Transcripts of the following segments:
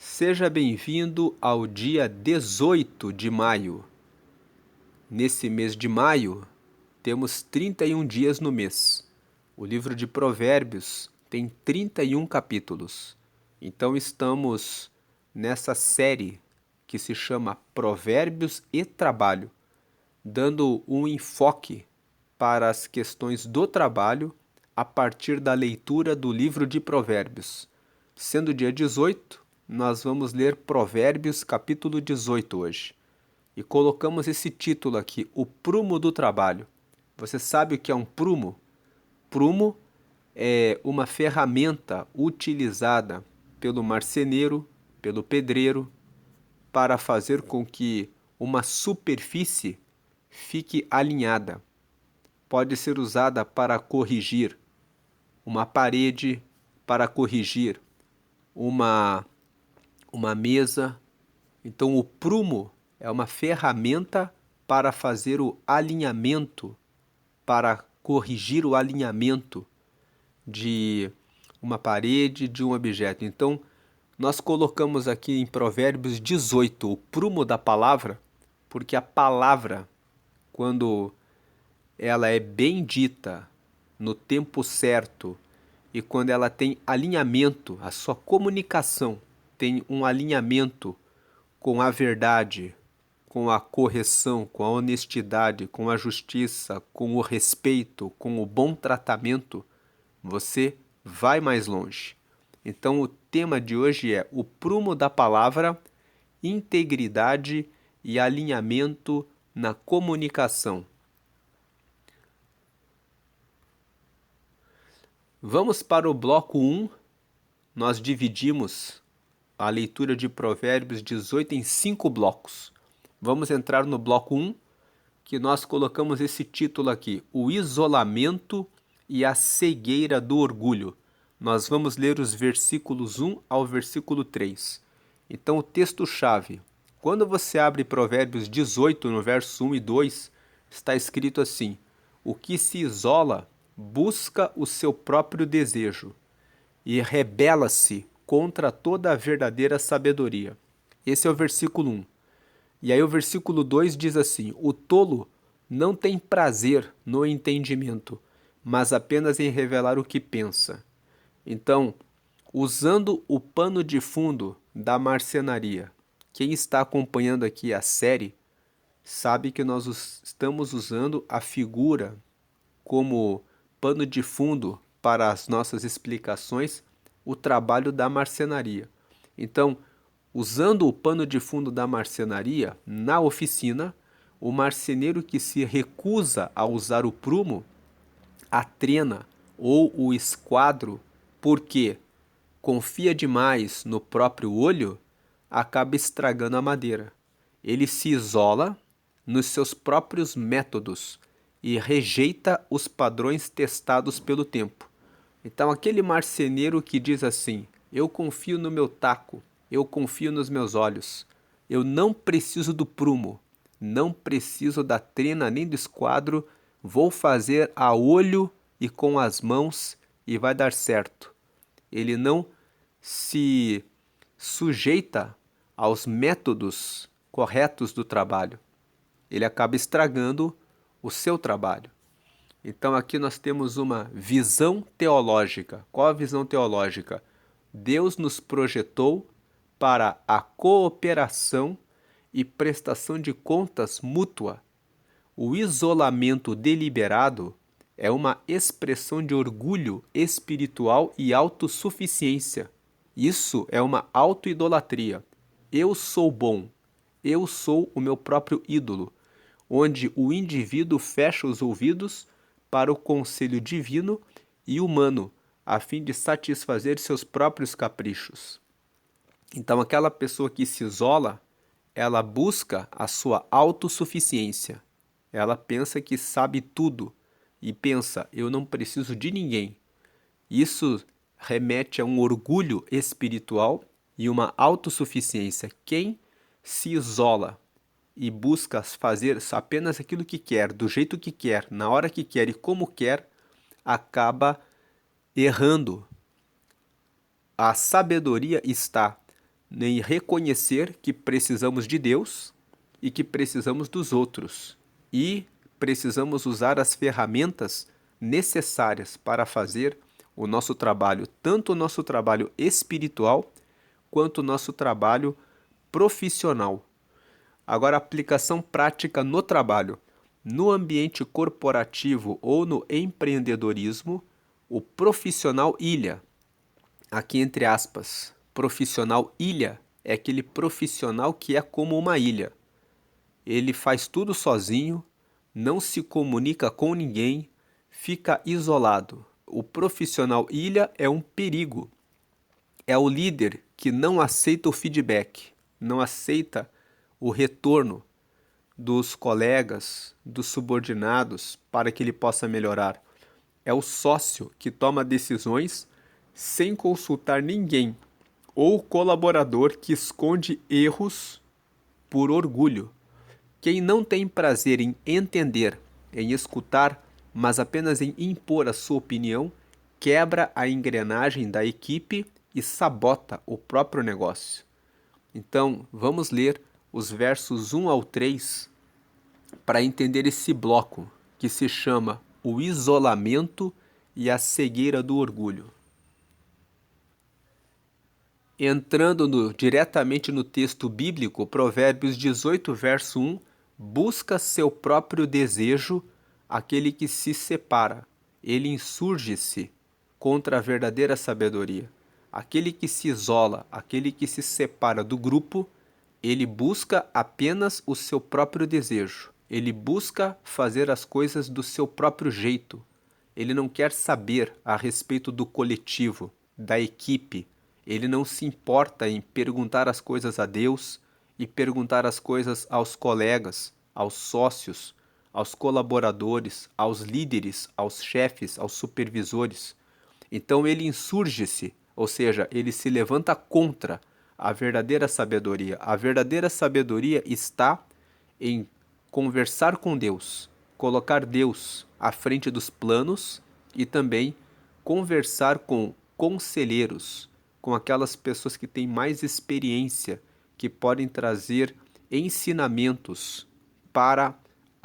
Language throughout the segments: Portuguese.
Seja bem-vindo ao dia 18 de maio. Nesse mês de maio, temos 31 dias no mês. O livro de Provérbios tem 31 capítulos. Então estamos nessa série que se chama Provérbios e Trabalho, dando um enfoque para as questões do trabalho a partir da leitura do livro de Provérbios. Sendo dia 18, nós vamos ler Provérbios capítulo 18 hoje. E colocamos esse título aqui, O Prumo do Trabalho. Você sabe o que é um prumo? Prumo é uma ferramenta utilizada pelo marceneiro, pelo pedreiro, para fazer com que uma superfície fique alinhada. Pode ser usada para corrigir uma parede, para corrigir uma, uma mesa. Então, o prumo é uma ferramenta para fazer o alinhamento, para corrigir o alinhamento de uma parede, de um objeto. Então, nós colocamos aqui em Provérbios 18 o prumo da palavra, porque a palavra, quando ela é bem dita no tempo certo e quando ela tem alinhamento, a sua comunicação tem um alinhamento com a verdade, com a correção, com a honestidade, com a justiça, com o respeito, com o bom tratamento, você vai mais longe. Então, o tema de hoje é o prumo da palavra, integridade e alinhamento na comunicação. Vamos para o bloco 1. Nós dividimos a leitura de Provérbios 18 em 5 blocos. Vamos entrar no bloco 1, que nós colocamos esse título aqui, O Isolamento e a Cegueira do Orgulho. Nós vamos ler os versículos 1 ao versículo 3. Então, o texto-chave. Quando você abre Provérbios 18, no verso 1 e 2, está escrito assim: O que se isola busca o seu próprio desejo e rebela-se contra toda a verdadeira sabedoria. Esse é o versículo 1. E aí o versículo 2 diz assim: O tolo não tem prazer no entendimento, mas apenas em revelar o que pensa. Então, usando o pano de fundo da marcenaria, quem está acompanhando aqui a série sabe que nós estamos usando a figura como pano de fundo para as nossas explicações, o trabalho da marcenaria. Então, usando o pano de fundo da marcenaria, na oficina, o marceneiro que se recusa a usar o prumo, a trena ou o esquadro, porque confia demais no próprio olho, acaba estragando a madeira. Ele se isola nos seus próprios métodos e rejeita os padrões testados pelo tempo. Então, aquele marceneiro que diz assim: Eu confio no meu taco, eu confio nos meus olhos, eu não preciso do prumo, não preciso da trena nem do esquadro, vou fazer a olho e com as mãos e vai dar certo. Ele não se sujeita aos métodos corretos do trabalho. Ele acaba estragando o seu trabalho. Então aqui nós temos uma visão teológica. Qual a visão teológica? Deus nos projetou para a cooperação e prestação de contas mútua. O isolamento deliberado é uma expressão de orgulho espiritual e autossuficiência. Isso é uma autoidolatria. Eu sou bom. Eu sou o meu próprio ídolo, onde o indivíduo fecha os ouvidos para o conselho divino e humano, a fim de satisfazer seus próprios caprichos. Então, aquela pessoa que se isola, ela busca a sua autossuficiência. Ela pensa que sabe tudo e pensa: eu não preciso de ninguém. Isso remete a um orgulho espiritual e uma autossuficiência. Quem se isola e busca fazer apenas aquilo que quer, do jeito que quer, na hora que quer e como quer, acaba errando. A sabedoria está em reconhecer que precisamos de Deus e que precisamos dos outros. E precisamos usar as ferramentas necessárias para fazer o nosso trabalho, tanto o nosso trabalho espiritual quanto o nosso trabalho profissional. Agora, aplicação prática no trabalho. No ambiente corporativo ou no empreendedorismo, o profissional ilha, aqui entre aspas, profissional ilha é aquele profissional que é como uma ilha. Ele faz tudo sozinho, não se comunica com ninguém, fica isolado. O profissional ilha é um perigo. É o líder que não aceita o feedback, não aceita o retorno dos colegas, dos subordinados, para que ele possa melhorar. É o sócio que toma decisões sem consultar ninguém, ou o colaborador que esconde erros por orgulho. Quem não tem prazer em entender, em escutar, mas apenas em impor a sua opinião, quebra a engrenagem da equipe e sabota o próprio negócio. Então, vamos ler os versos 1 ao 3 para entender esse bloco que se chama o isolamento e a cegueira do orgulho. Entrando diretamente no texto bíblico, Provérbios 18, verso 1, busca seu próprio desejo aquele que se separa. Ele insurge-se contra a verdadeira sabedoria. Aquele que se isola, aquele que se separa do grupo, ele busca apenas o seu próprio desejo. Ele busca fazer as coisas do seu próprio jeito. Ele não quer saber a respeito do coletivo, da equipe. Ele não se importa em perguntar as coisas a Deus e perguntar as coisas aos colegas, aos sócios, aos colaboradores, aos líderes, aos chefes, aos supervisores. Então ele insurge-se, ou seja, ele se levanta contra a verdadeira sabedoria. A verdadeira sabedoria está em conversar com Deus, colocar Deus à frente dos planos e também conversar com conselheiros, com aquelas pessoas que têm mais experiência, que podem trazer ensinamentos para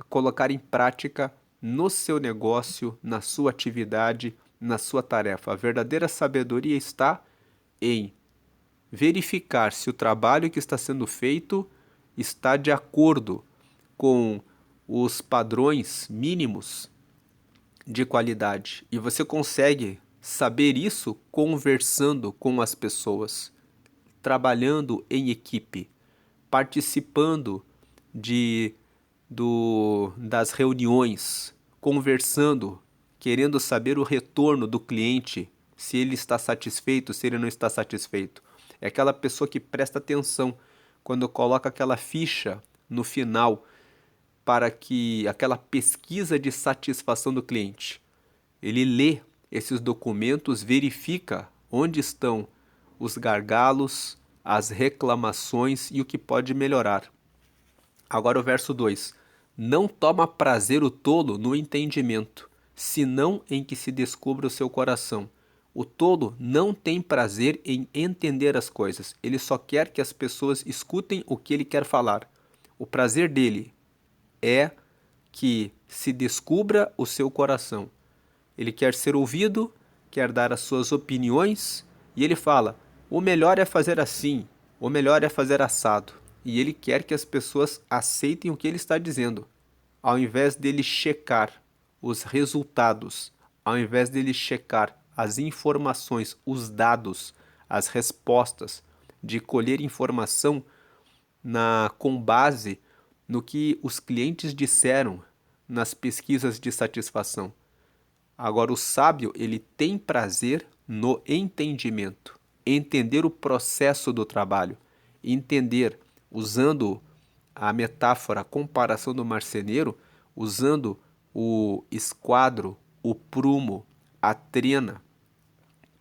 colocar em prática no seu negócio, na sua atividade, na sua tarefa. A verdadeira sabedoria está em verificar se o trabalho que está sendo feito está de acordo com os padrões mínimos de qualidade. E você consegue saber isso conversando com as pessoas, trabalhando em equipe, participando das reuniões, conversando, querendo saber o retorno do cliente, se ele está satisfeito, se ele não está satisfeito. É aquela pessoa que presta atenção quando coloca aquela ficha no final para que aquela pesquisa de satisfação do cliente. Ele lê esses documentos, verifica onde estão os gargalos, as reclamações e o que pode melhorar. Agora o verso 2. Não toma prazer o tolo no entendimento, senão em que se descubra o seu coração. O tolo não tem prazer em entender as coisas, ele só quer que as pessoas escutem o que ele quer falar. O prazer dele é que se descubra o seu coração. Ele quer ser ouvido, quer dar as suas opiniões, e ele fala, o melhor é fazer assim, o melhor é fazer assado. E ele quer que as pessoas aceitem o que ele está dizendo, ao invés dele checar os resultados, ao invés dele checar as informações, os dados, as respostas, de colher informação com base no que os clientes disseram nas pesquisas de satisfação. Agora, o sábio, ele tem prazer no entendimento, entender o processo do trabalho, entender, usando a metáfora, a comparação do marceneiro, usando o esquadro, o prumo, a trena,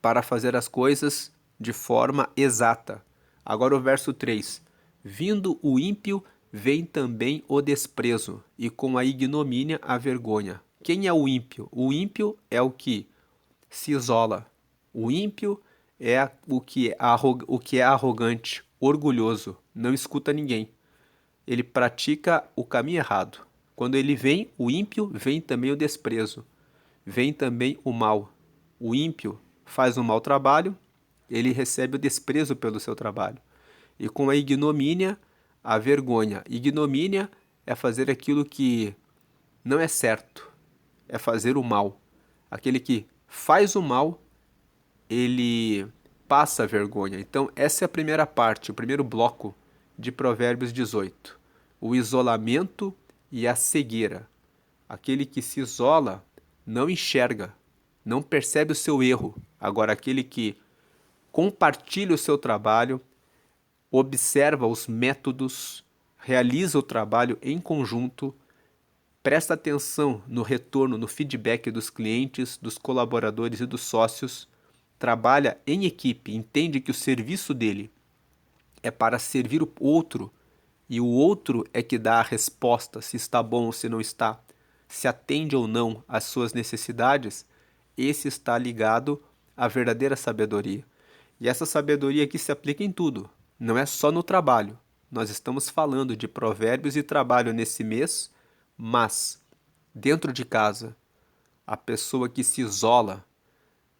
para fazer as coisas de forma exata. Agora o verso 3. Vindo o ímpio, vem também o desprezo, e com a ignomínia a vergonha. Quem é o ímpio? O ímpio é o que se isola. O ímpio é o que é arrogante. orgulhoso, não escuta ninguém. Ele pratica o caminho errado. Quando ele vem, o ímpio, vem também o desprezo. Vem também o mal. O ímpio faz um mau trabalho, ele recebe o desprezo pelo seu trabalho. E com a ignomínia, a vergonha. Ignomínia é fazer aquilo que não é certo, é fazer o mal. Aquele que faz o mal, ele passa a vergonha. Então, essa é a primeira parte, o primeiro bloco de Provérbios 18. O isolamento e a cegueira. Aquele que se isola não enxerga, não percebe o seu erro. Agora, aquele que compartilha o seu trabalho, observa os métodos, realiza o trabalho em conjunto, presta atenção no retorno, no feedback dos clientes, dos colaboradores e dos sócios, trabalha em equipe, entende que o serviço dele é para servir o outro e o outro é que dá a resposta se está bom ou se não está, se atende ou não às suas necessidades, esse está ligado à verdadeira sabedoria. E essa sabedoria aqui se aplica em tudo, não é só no trabalho. Nós estamos falando de provérbios e trabalho nesse mês, mas dentro de casa, a pessoa que se isola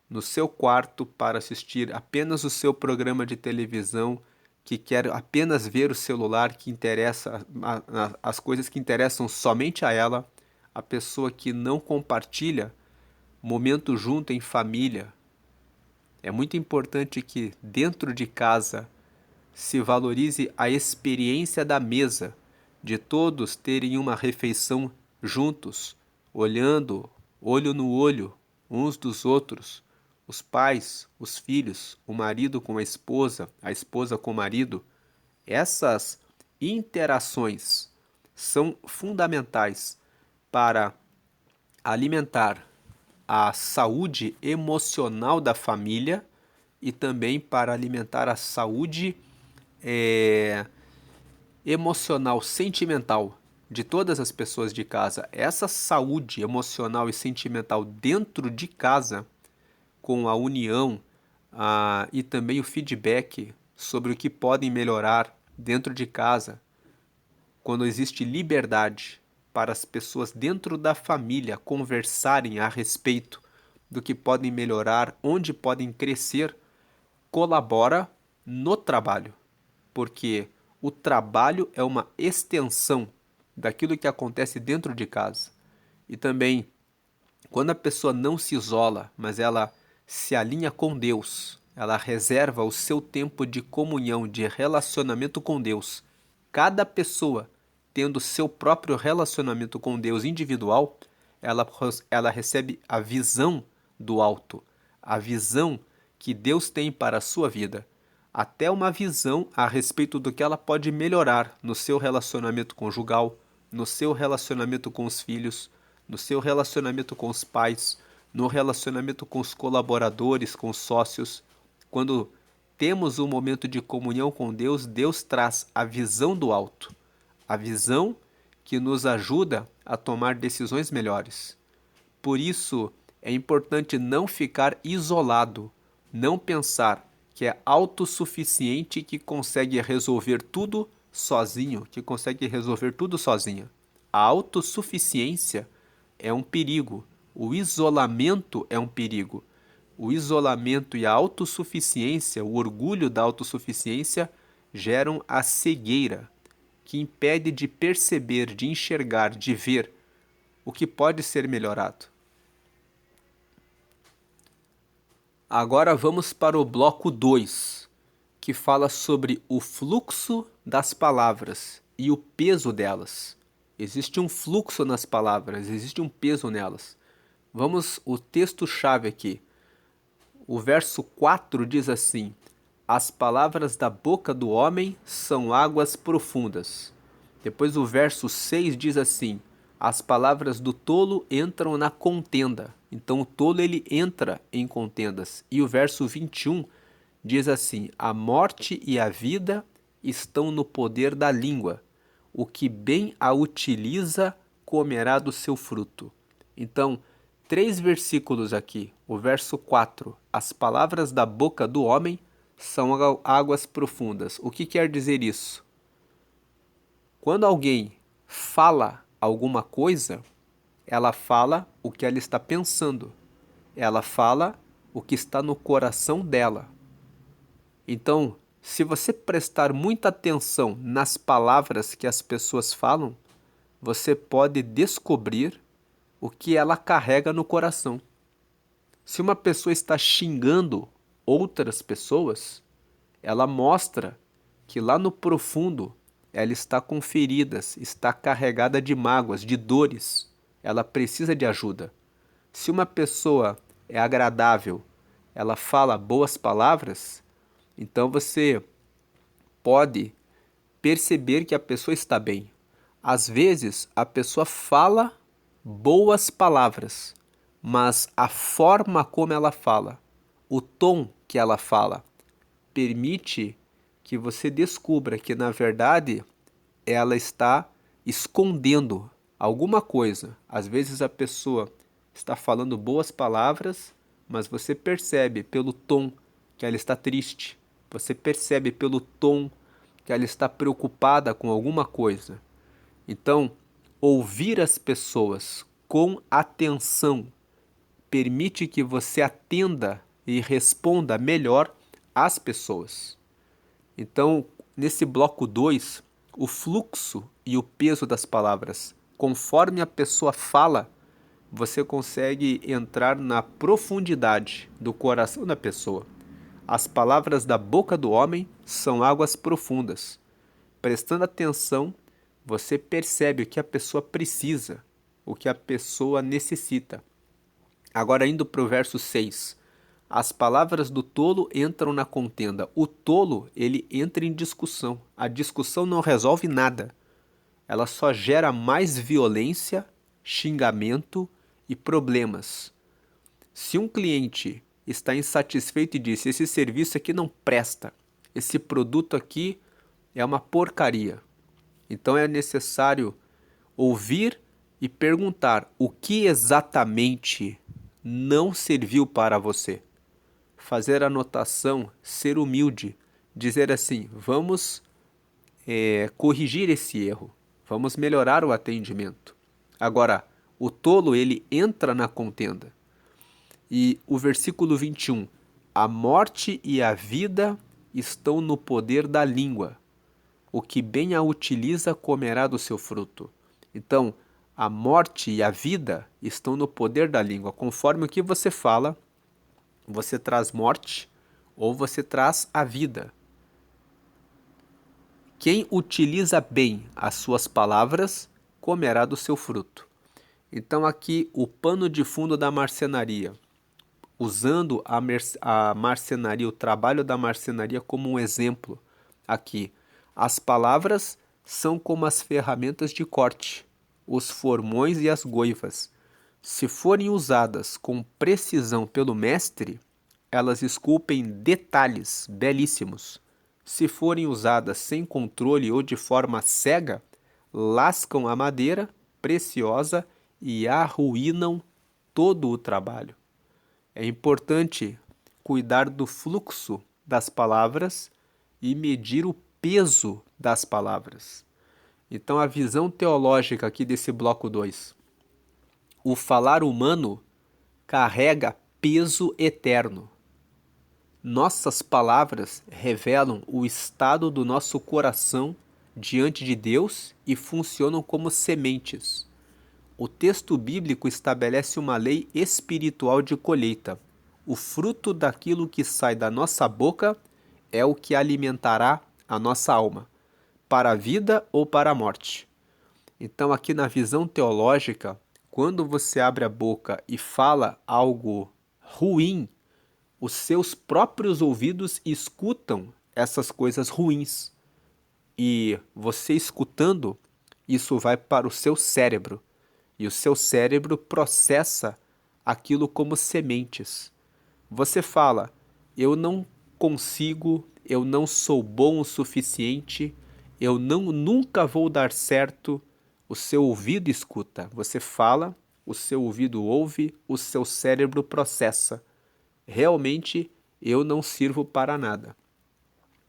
no seu quarto para assistir apenas o seu programa de televisão, que quer apenas ver o celular, que interessa as coisas que interessam somente a ela, a pessoa que não compartilha momento junto em família. É muito importante que dentro de casa se valorize a experiência da mesa, de todos terem uma refeição juntos, olhando, olho no olho, uns dos outros, os pais, os filhos, o marido com a esposa com o marido. Essas interações são fundamentais para alimentar a saúde emocional da família e também para alimentar a saúde emocional, sentimental de todas as pessoas de casa. Essa saúde emocional e sentimental dentro de casa, com a união e também o feedback sobre o que podem melhorar dentro de casa, quando existe liberdade para as pessoas dentro da família conversarem a respeito do que podem melhorar, onde podem crescer, colabora no trabalho, porque o trabalho é uma extensão daquilo que acontece dentro de casa. E também, quando a pessoa não se isola, mas ela se alinha com Deus, ela reserva o seu tempo de comunhão, de relacionamento com Deus. Cada pessoa tendo seu próprio relacionamento com Deus individual, ela recebe a visão do alto, a visão que Deus tem para a sua vida, até uma visão a respeito do que ela pode melhorar no seu relacionamento conjugal, no seu relacionamento com os filhos, no seu relacionamento com os pais, no relacionamento com os colaboradores, com os sócios. Quando temos um momento de comunhão com Deus, Deus traz a visão do alto, a visão que nos ajuda a tomar decisões melhores. Por isso, é importante não ficar isolado, não pensar que é autossuficiente, que consegue resolver tudo sozinho, que consegue resolver tudo sozinha. A autossuficiência é um perigo, o isolamento é um perigo. O isolamento e a autossuficiência, o orgulho da autossuficiência, geram a cegueira, que impede de perceber, de enxergar, de ver o que pode ser melhorado. Agora vamos para o bloco 2, que fala sobre o fluxo das palavras e o peso delas. Existe um fluxo nas palavras, existe um peso nelas. Vamos o texto-chave aqui. O verso 4 diz assim: as palavras da boca do homem são águas profundas. Depois o verso 6 diz assim: as palavras do tolo entram na contenda. Então o tolo ele entra em contendas. E o verso 21 diz assim: a morte e a vida estão no poder da língua. O que bem a utiliza comerá do seu fruto. Então, 3 versículos aqui. O verso 4: as palavras da boca do homem são águas profundas. O que quer dizer isso? Quando alguém fala alguma coisa, ela fala o que ela está pensando. Ela fala o que está no coração dela. Então, se você prestar muita atenção nas palavras que as pessoas falam, você pode descobrir o que ela carrega no coração. Se uma pessoa está xingando outras pessoas, ela mostra que lá no profundo ela está com feridas, está carregada de mágoas, de dores. Ela precisa de ajuda. Se uma pessoa é agradável, ela fala boas palavras, então você pode perceber que a pessoa está bem. Às vezes, a pessoa fala boas palavras, mas a forma como ela fala, o tom que ela fala, permite que você descubra que, na verdade, ela está escondendo alguma coisa. Às vezes a pessoa está falando boas palavras, mas você percebe pelo tom que ela está triste. Você percebe pelo tom que ela está preocupada com alguma coisa. Então, ouvir as pessoas com atenção permite que você atenda e responda melhor às pessoas. Então, nesse bloco 2, o fluxo e o peso das palavras. Conforme a pessoa fala, você consegue entrar na profundidade do coração da pessoa. As palavras da boca do homem são águas profundas. Prestando atenção, você percebe o que a pessoa precisa, o que a pessoa necessita. Agora, indo para o verso 6. As palavras do tolo entram na contenda. O tolo, ele entra em discussão. A discussão não resolve nada. Ela só gera mais violência, xingamento e problemas. Se um cliente está insatisfeito e diz: esse serviço aqui não presta, esse produto aqui é uma porcaria, então é necessário ouvir e perguntar o que exatamente não serviu para você. Fazer anotação, ser humilde, dizer assim: vamos corrigir esse erro, vamos melhorar o atendimento. Agora, o tolo, ele entra na contenda. E o versículo 21, a morte e a vida estão no poder da língua. O que bem a utiliza comerá do seu fruto. Então, a morte e a vida estão no poder da língua. Conforme o que você fala, você traz morte ou você traz a vida. Quem utiliza bem as suas palavras, comerá do seu fruto. Então aqui o pano de fundo da marcenaria. Usando a marcenaria, o trabalho da marcenaria como um exemplo aqui. As palavras são como as ferramentas de corte, os formões e as goivas. Se forem usadas com precisão pelo mestre, elas esculpem detalhes belíssimos. Se forem usadas sem controle ou de forma cega, lascam a madeira preciosa e arruinam todo o trabalho. É importante cuidar do fluxo das palavras e medir o peso das palavras. Então, a visão teológica aqui desse bloco 2. O falar humano carrega peso eterno. Nossas palavras revelam o estado do nosso coração diante de Deus e funcionam como sementes. O texto bíblico estabelece uma lei espiritual de colheita. O fruto daquilo que sai da nossa boca é o que alimentará a nossa alma, para a vida ou para a morte. Então, aqui na visão teológica, quando você abre a boca e fala algo ruim, os seus próprios ouvidos escutam essas coisas ruins. E você escutando, isso vai para o seu cérebro. E o seu cérebro processa aquilo como sementes. Você fala: eu não consigo, eu não sou bom o suficiente, eu nunca vou dar certo. O seu ouvido escuta. Você fala, o seu ouvido ouve, o seu cérebro processa. Realmente, eu não sirvo para nada.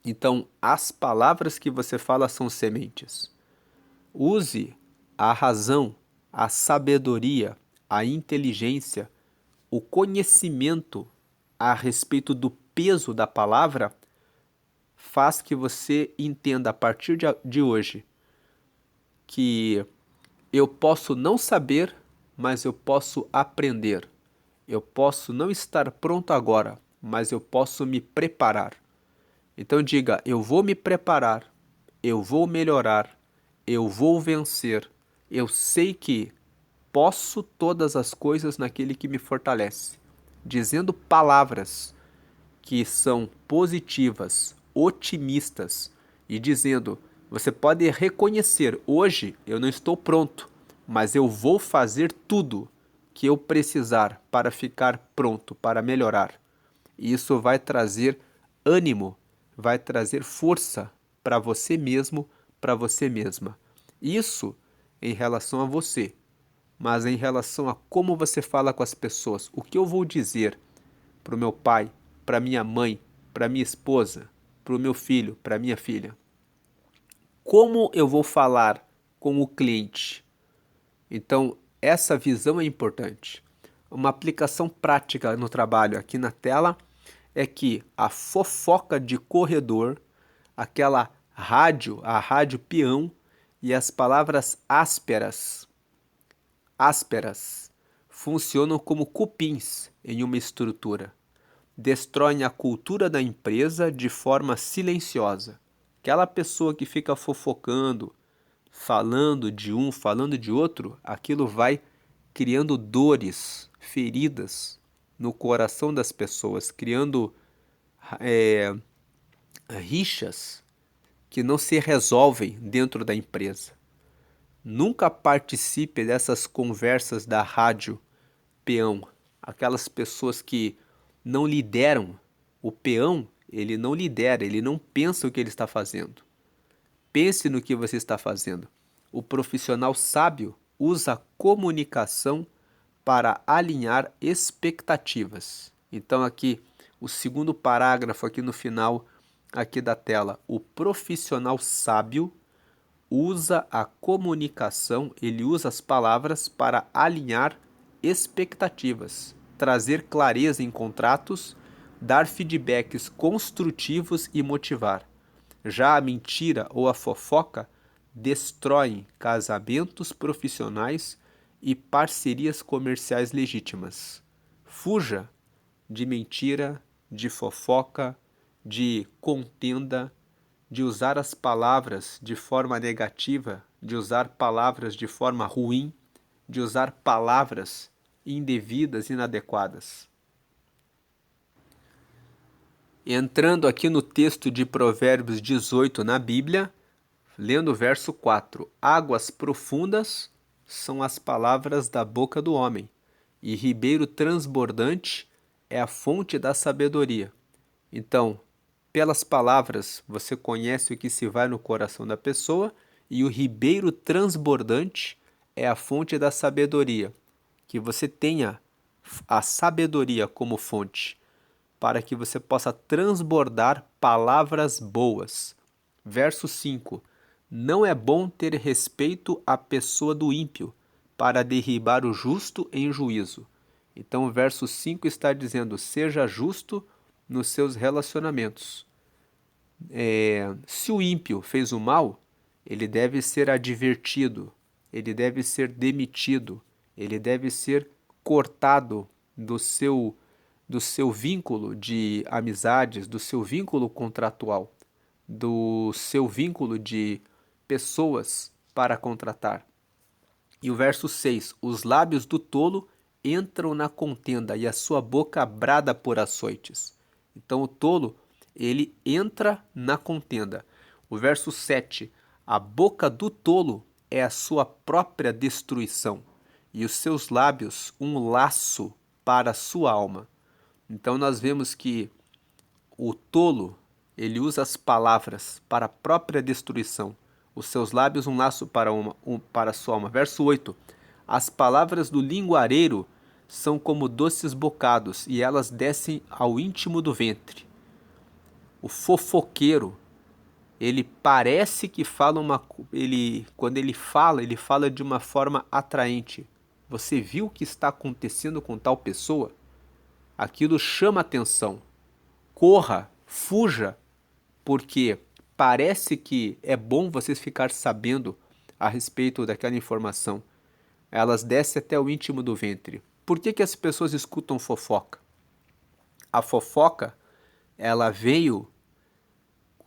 Então, as palavras que você fala são sementes. Use a razão, a sabedoria, a inteligência, o conhecimento a respeito do peso da palavra, faz que você entenda a partir de hoje que eu posso não saber, mas eu posso aprender. Eu posso não estar pronto agora, mas eu posso me preparar. Então diga: eu vou me preparar, eu vou melhorar, eu vou vencer. Eu sei que posso todas as coisas naquele que me fortalece. Dizendo palavras que são positivas, otimistas e dizendo: você pode reconhecer, hoje eu não estou pronto, mas eu vou fazer tudo que eu precisar para ficar pronto, para melhorar. E isso vai trazer ânimo, vai trazer força para você mesmo, para você mesma. Isso em relação a você, mas em relação a como você fala com as pessoas, o que eu vou dizer para o meu pai, para minha mãe, para minha esposa, para o meu filho, para minha filha. Como eu vou falar com o cliente? Então, essa visão é importante. Uma aplicação prática no trabalho aqui na tela é que a fofoca de corredor, aquela rádio, a rádio peão e as palavras ásperas, funcionam como cupins em uma estrutura. Destroem a cultura da empresa de forma silenciosa. Aquela pessoa que fica fofocando, falando de um, falando de outro, aquilo vai criando dores, feridas no coração das pessoas, criando é, rixas que não se resolvem dentro da empresa. Nunca participe dessas conversas da rádio peão, aquelas pessoas que não lideram. O peão, ele não lidera, ele não pensa o que ele está fazendo. Pense no que você está fazendo. O profissional sábio usa a comunicação para alinhar expectativas. Então aqui, o segundo parágrafo aqui no final aqui da tela, o profissional sábio usa a comunicação, ele usa as palavras para alinhar expectativas, trazer clareza em contratos, dar feedbacks construtivos e motivar. Já a mentira ou a fofoca destroem casamentos profissionais e parcerias comerciais legítimas. Fuja de mentira, de fofoca, de contenda, de usar as palavras de forma negativa, de usar palavras de forma ruim, de usar palavras indevidas, inadequadas. Entrando aqui no texto de Provérbios 18 na Bíblia, lendo o verso 4: águas profundas são as palavras da boca do homem, e ribeiro transbordante é a fonte da sabedoria. Então, pelas palavras, você conhece o que se vai no coração da pessoa, e o ribeiro transbordante é a fonte da sabedoria. Que você tenha a sabedoria como fonte, para que você possa transbordar palavras boas. Verso 5: não é bom ter respeito à pessoa do ímpio, para derribar o justo em juízo. Então o verso 5 está dizendo: seja justo nos seus relacionamentos. Se o ímpio fez o mal, ele deve ser advertido, ele deve ser demitido, ele deve ser cortado do seu vínculo de amizades, do seu vínculo contratual, do seu vínculo de pessoas para contratar. E o verso 6: os lábios do tolo entram na contenda e a sua boca brada por açoites. Então o tolo, ele entra na contenda. O verso 7: a boca do tolo é a sua própria destruição, e os seus lábios um laço para a sua alma. Então nós vemos que o tolo, ele usa as palavras para a própria destruição. Os seus lábios um laço para a sua alma. Verso 8: as palavras do linguareiro são como doces bocados, e elas descem ao íntimo do ventre. O fofoqueiro, ele parece que fala quando ele fala de uma forma atraente. Você viu o que está acontecendo com tal pessoa? Aquilo chama atenção. Corra, fuja, porque parece que é bom vocês ficar sabendo a respeito daquela informação. Elas descem até o íntimo do ventre. Por que as pessoas escutam fofoca? A fofoca, ela veio,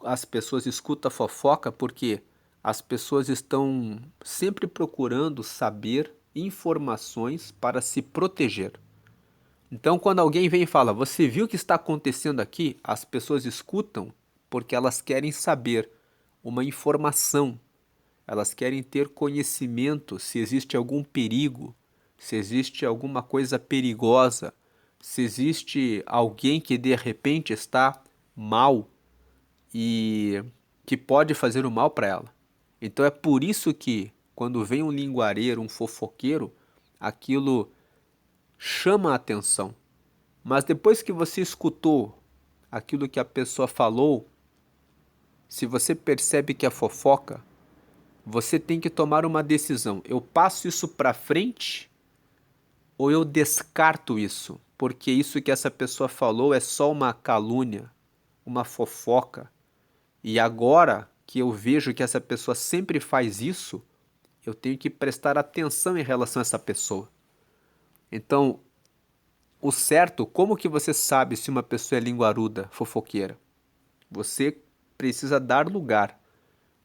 as pessoas escutam a fofoca porque as pessoas estão sempre procurando saber informações para se proteger. Então, quando alguém vem e fala, você viu o que está acontecendo aqui? As pessoas escutam porque elas querem saber uma informação. Elas querem ter conhecimento se existe algum perigo, se existe alguma coisa perigosa, se existe alguém que de repente está mal e que pode fazer o mal para ela. Então é por isso que quando vem um linguareiro, um fofoqueiro, aquilo chama a atenção. Mas depois que você escutou aquilo que a pessoa falou, se você percebe que é fofoca, você tem que tomar uma decisão. Eu passo isso para frente ou eu descarto isso? Porque isso que essa pessoa falou é só uma calúnia, uma fofoca. E agora que eu vejo que essa pessoa sempre faz isso, eu tenho que prestar atenção em relação a essa pessoa. Então, o certo, como que você sabe se uma pessoa é linguaruda, fofoqueira? Você precisa dar lugar,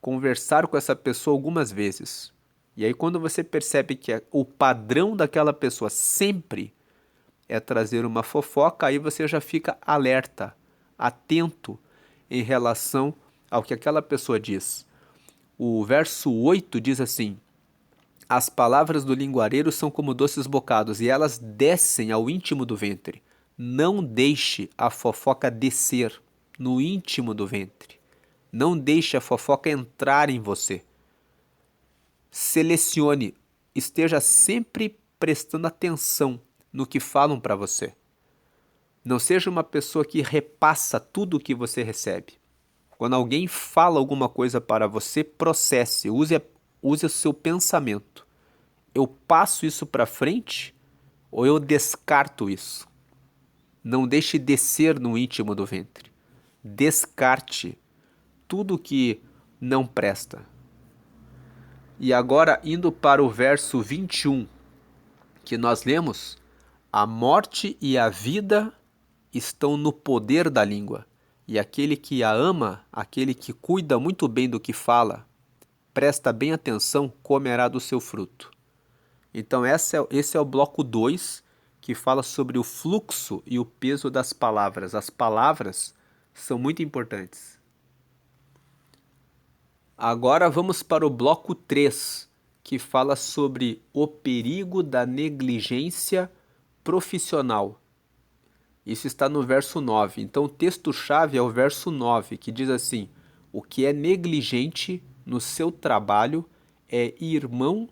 conversar com essa pessoa algumas vezes. E aí quando você percebe que o padrão daquela pessoa sempre é trazer uma fofoca, aí você já fica alerta, atento em relação ao que aquela pessoa diz. O verso 8 diz assim: as palavras do linguareiro são como doces bocados, e elas descem ao íntimo do ventre. Não deixe a fofoca descer no íntimo do ventre. Não deixe a fofoca entrar em você. Selecione, esteja sempre prestando atenção no que falam para você. Não seja uma pessoa que repassa tudo o que você recebe. Quando alguém fala alguma coisa para você, processe, use o seu pensamento. Eu passo isso para frente ou eu descarto isso? Não deixe descer no íntimo do ventre. Descarte tudo que não presta. E agora, indo para o verso 21, que nós lemos: a morte e a vida estão no poder da língua, e aquele que a ama, aquele que cuida muito bem do que fala, presta bem atenção, comerá do seu fruto. Então esse é o bloco 2, que fala sobre o fluxo e o peso das palavras. As palavras são muito importantes. Agora vamos para o bloco 3, que fala sobre o perigo da negligência profissional. Isso está no verso 9. Então o texto-chave é o verso 9, que diz assim: o que é negligente no seu trabalho é irmão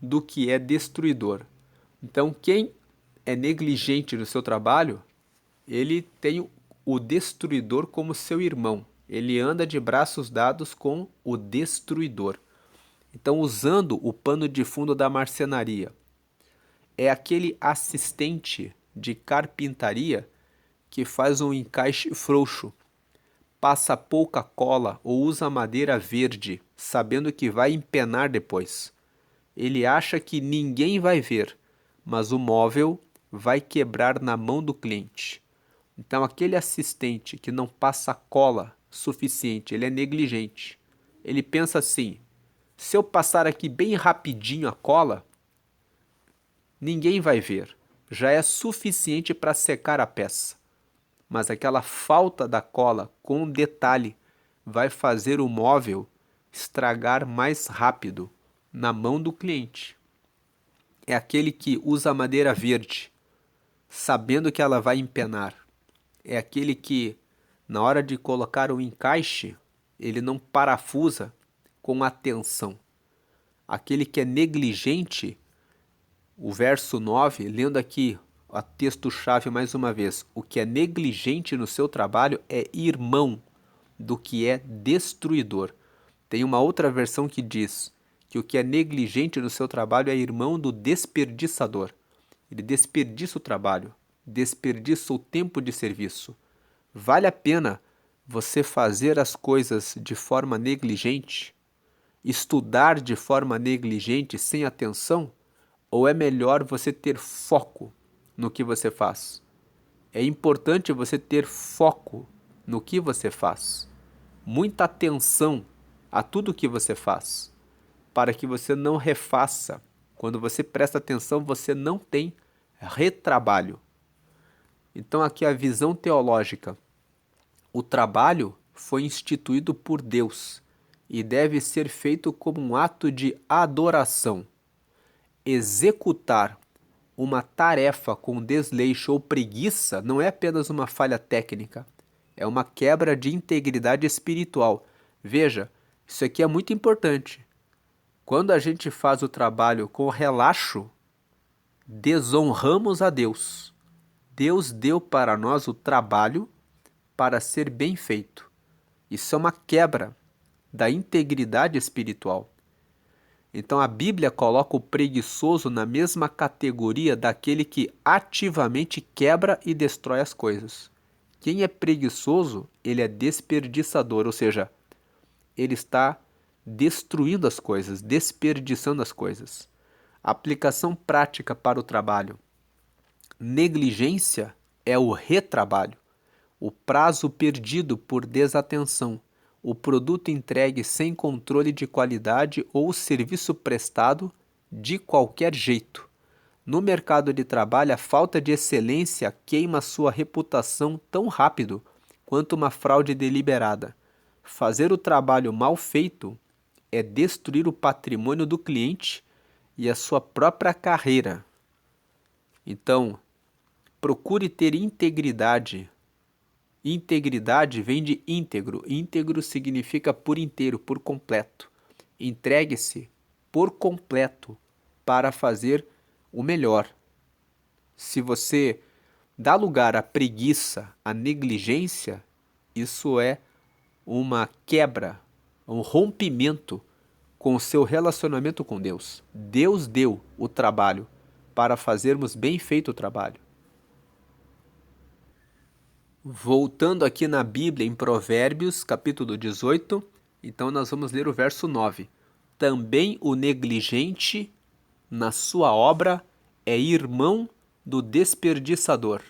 do que é destruidor. Então quem é negligente no seu trabalho, ele tem o destruidor como seu irmão. Ele anda de braços dados com o destruidor. Então, usando o pano de fundo da marcenaria, é aquele assistente de carpintaria que faz um encaixe frouxo, passa pouca cola ou usa madeira verde, sabendo que vai empenar depois. Ele acha que ninguém vai ver, mas o móvel vai quebrar na mão do cliente. Então, aquele assistente que não passa cola suficiente, ele é negligente. Ele pensa assim: se eu passar aqui bem rapidinho a cola, ninguém vai ver. Já é suficiente para secar a peça. Mas aquela falta da cola com detalhe vai fazer o móvel estragar mais rápido na mão do cliente. É aquele que usa madeira verde, sabendo que ela vai empenar. É aquele que, na hora de colocar o encaixe, ele não parafusa com atenção. Aquele que é negligente, o verso 9, lendo aqui a texto-chave mais uma vez: o que é negligente no seu trabalho é irmão do que é destruidor. Tem uma outra versão que diz que o que é negligente no seu trabalho é irmão do desperdiçador. Ele desperdiça o trabalho, desperdiça o tempo de serviço. Vale a pena você fazer as coisas de forma negligente? Estudar de forma negligente, sem atenção? Ou é melhor você ter foco no que você faz? É importante você ter foco no que você faz. Muita atenção a tudo que você faz, para que você não refaça. Quando você presta atenção, você não tem retrabalho. Então, aqui a visão teológica. O trabalho foi instituído por Deus e deve ser feito como um ato de adoração. Executar uma tarefa com desleixo ou preguiça não é apenas uma falha técnica, é uma quebra de integridade espiritual. Veja, isso aqui é muito importante. Quando a gente faz o trabalho com relaxo, desonramos a Deus. Deus deu para nós o trabalho para ser bem feito. Isso é uma quebra da integridade espiritual. Então a Bíblia coloca o preguiçoso na mesma categoria daquele que ativamente quebra e destrói as coisas. Quem é preguiçoso, ele é desperdiçador, ou seja, ele está destruindo as coisas, desperdiçando as coisas. Aplicação prática para o trabalho. Negligência é o retrabalho, o prazo perdido por desatenção, o produto entregue sem controle de qualidade ou o serviço prestado de qualquer jeito. No mercado de trabalho, a falta de excelência queima sua reputação tão rápido quanto uma fraude deliberada. Fazer o trabalho mal feito é destruir o patrimônio do cliente e a sua própria carreira. Então, procure ter integridade. Integridade vem de íntegro. Íntegro significa por inteiro, por completo. Entregue-se por completo para fazer o melhor. Se você dá lugar à preguiça, à negligência, isso é uma quebra, um rompimento com o seu relacionamento com Deus. Deus deu o trabalho para fazermos bem feito o trabalho. Voltando aqui na Bíblia, em Provérbios, capítulo 18, então nós vamos ler o verso 9. Também o negligente na sua obra é irmão do desperdiçador.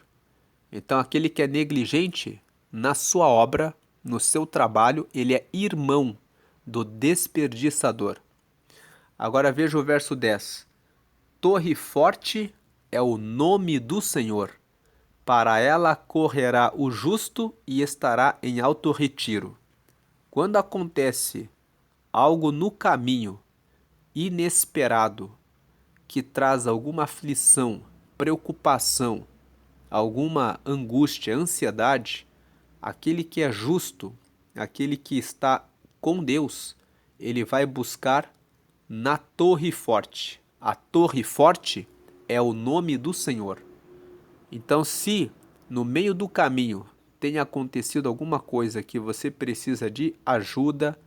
Então aquele que é negligente na sua obra, no seu trabalho, ele é irmão do desperdiçador. Agora veja o verso 10. Torre forte é o nome do Senhor. Para ela correrá o justo e estará em alto retiro. Quando acontece algo no caminho inesperado que traz alguma aflição, preocupação, alguma angústia, ansiedade, aquele que é justo, aquele que está com Deus, ele vai buscar na torre forte. A torre forte é o nome do Senhor. Então, se no meio do caminho tem acontecido alguma coisa que você precisa de ajuda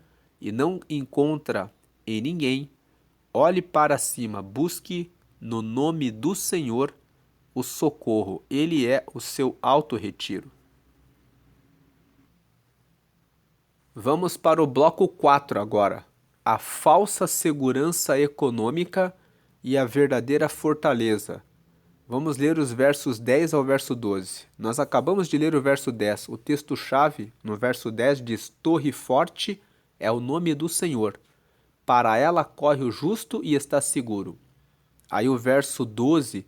e não encontra em ninguém, olhe para cima, busque no nome do Senhor o socorro. Ele é o seu alto retiro. Vamos para o bloco 4 agora. A falsa segurança econômica e a verdadeira fortaleza. Vamos ler os versos 10 ao verso 12. Nós acabamos de ler o verso 10. O texto-chave, no verso 10, diz: Torre forte é o nome do Senhor. Para ela corre o justo e está seguro. Aí o verso 12,